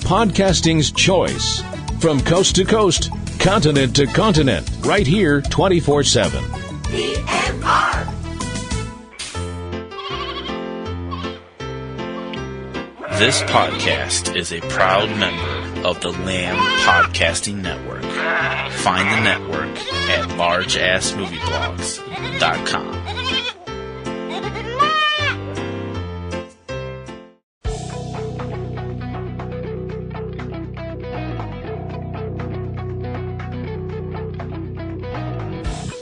podcasting's choice. From coast to coast, continent to continent, right here 24/7. PNR. This podcast is a proud member of the Lamb Podcasting Network. Find the network at largeassmovieblogs.com.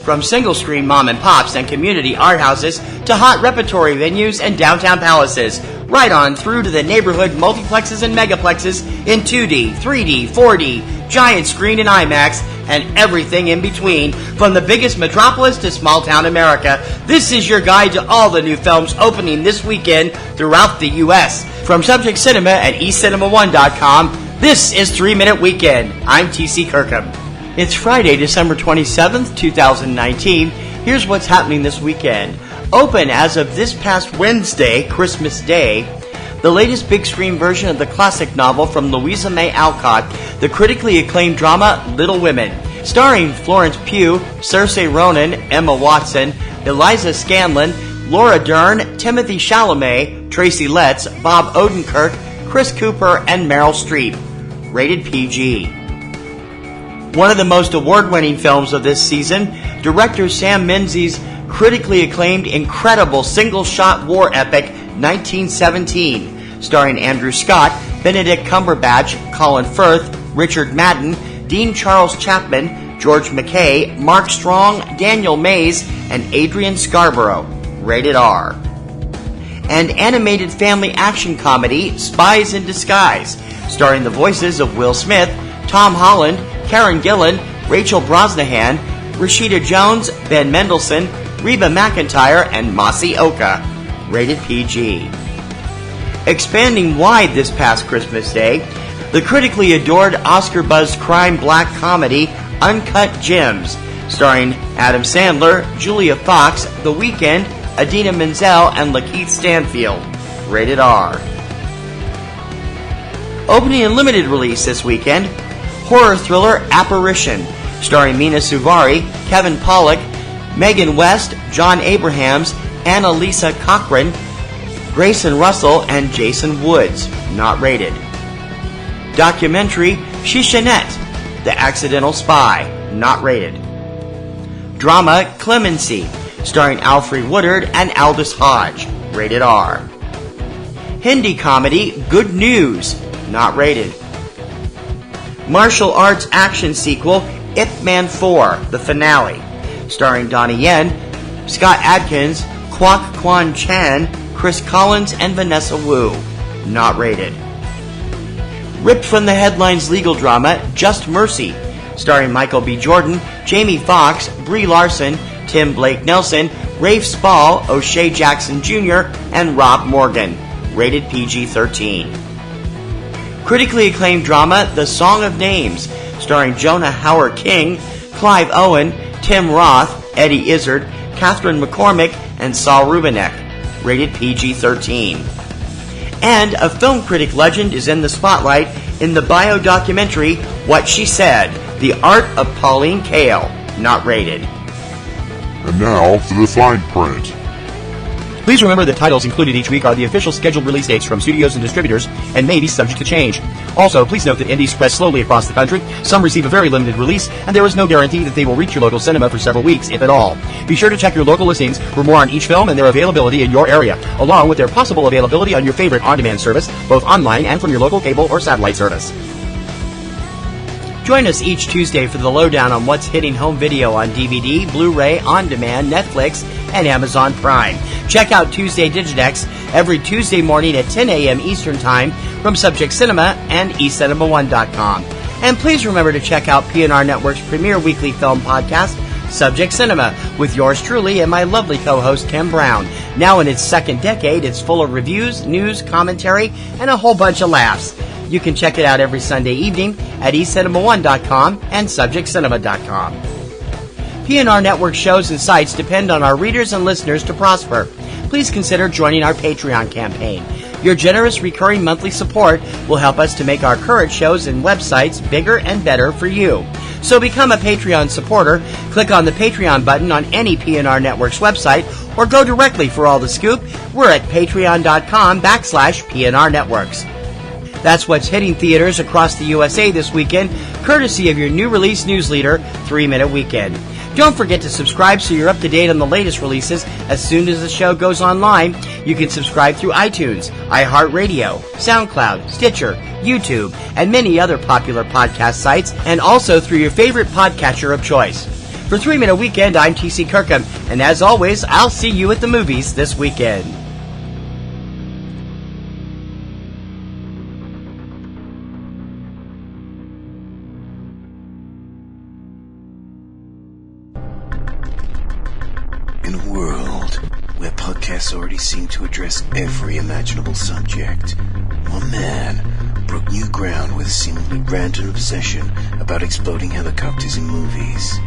From single-screen mom and pops and community art houses to hot repertory venues and downtown palaces, right on through to the neighborhood multiplexes and megaplexes in 2D, 3D, 4D, giant screen and IMAX, and everything in between. From the biggest metropolis to small-town America, this is your guide to all the new films opening this weekend throughout the U.S. From Subject Cinema and eCinemaOne.com, this is 3 Minute Weekend. I'm T.C. Kirkham. It's Friday, December 27th, 2019. Here's what's happening this weekend. Open as of this past Wednesday, Christmas Day, the latest big screen version of the classic novel from Louisa May Alcott, the critically acclaimed drama Little Women, starring Florence Pugh, Saoirse Ronan, Emma Watson, Eliza Scanlon, Laura Dern, Timothy Chalamet, Tracy Letts, Bob Odenkirk, Chris Cooper, and Meryl Streep. Rated PG. One of the most award-winning films of this season, director Sam Menzies' critically acclaimed, incredible single-shot war epic, 1917, starring Andrew Scott, Benedict Cumberbatch, Colin Firth, Richard Madden, Dean Charles Chapman, George McKay, Mark Strong, Daniel Mays, and Adrian Scarborough. Rated R. And animated family action comedy, Spies in Disguise, starring the voices of Will Smith, Tom Holland, Karen Gillan, Rachel Brosnahan, Rashida Jones, Ben Mendelsohn, Reba McEntire, and Masi Oka. Rated PG. Expanding wide this past Christmas Day, the critically adored Oscar-buzzed crime black comedy Uncut Gems, starring Adam Sandler, Julia Fox, The Weeknd, Idina Menzel, and Lakeith Stanfield. Rated R. Opening and limited release this weekend, horror thriller Apparition, starring Mina Suvari, Kevin Pollak, Megan West, John Abrahams, Annalisa Cochran, Grayson Russell, and Jason Woods. Not rated. Documentary Shishanette, The Accidental Spy. Not rated. Drama Clemency, starring Alfre Woodard and Aldous Hodge. Rated R. Hindi comedy Good News. Not rated. Martial arts action sequel Ip Man 4, the finale, starring Donnie Yen, Scott Adkins, Kwok Kwan Chan, Chris Collins, and Vanessa Wu. Not rated. Ripped from the headlines legal drama Just Mercy, starring Michael B. Jordan, Jamie Foxx, Brie Larson, Tim Blake Nelson, Rafe Spall, O'Shea Jackson Jr., and Rob Morgan. Rated PG-13. Critically acclaimed drama The Song of Names, starring Jonah Hauer-King, Clive Owen, Tim Roth, Eddie Izzard, Catherine McCormick, and Saul Rubinek. Rated PG-13. And a film critic legend is in the spotlight in the bio-documentary What She Said, The Art of Pauline Kael. Not rated. And now for the fine print. Please remember that titles included each week are the official scheduled release dates from studios and distributors and may be subject to change. Also, please note that indies spread slowly across the country. Some receive a very limited release, and there is no guarantee that they will reach your local cinema for several weeks, if at all. Be sure to check your local listings for more on each film and their availability in your area, along with their possible availability on your favorite on-demand service, both online and from your local cable or satellite service. Join us each Tuesday for the lowdown on what's hitting home video on DVD, Blu-ray, on-demand, Netflix, and Amazon Prime. Check out Tuesday Digidex every Tuesday morning at 10 a.m. Eastern Time from Subject Cinema and eCinemaOne.com. And please remember to check out PNR Networks' premier weekly film podcast, Subject Cinema, with yours truly and my lovely co-host Kim Brown. Now in its second decade, it's full of reviews, news, commentary, and a whole bunch of laughs. You can check it out every Sunday evening at eCinemaOne.com and subjectcinema.com. PNR Network shows and sites depend on our readers and listeners to prosper. Please consider joining our Patreon campaign. Your generous recurring monthly support will help us to make our current shows and websites bigger and better for you. So become a Patreon supporter, click on the Patreon button on any PNR Networks website, or go directly for all the scoop. We're at patreon.com/PNR Networks. That's what's hitting theaters across the USA this weekend, courtesy of your new release newsleader, 3 Minute Weekend. Don't forget to subscribe so you're up to date on the latest releases as soon as the show goes online. You can subscribe through iTunes, iHeartRadio, SoundCloud, Stitcher, YouTube, and many other popular podcast sites, and also through your favorite podcatcher of choice. For 3 Minute Weekend, I'm TC Kirkham, and as always, I'll see you at the movies this weekend. In a world where podcasts already seem to address every imaginable subject, one man broke new ground with a seemingly random obsession about exploding helicopters in movies.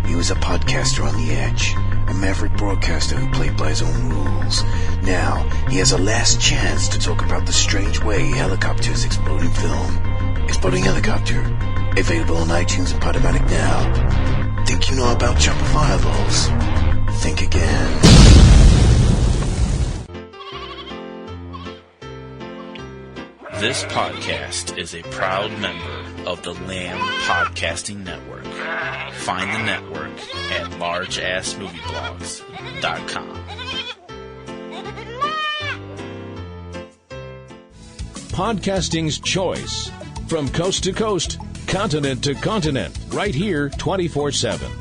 He was a podcaster on the edge, a maverick broadcaster who played by his own rules. Now, he has a last chance to talk about the strange way helicopters explode in film. Exploding Helicopter, available on iTunes and Podomatic now. Think you know about chopper fireballs? Think again. This podcast is a proud member of the Lamb Podcasting Network. Find the network at largeassmovieblogs.com. Podcasting's choice. From coast to coast, continent to continent, right here 24/7.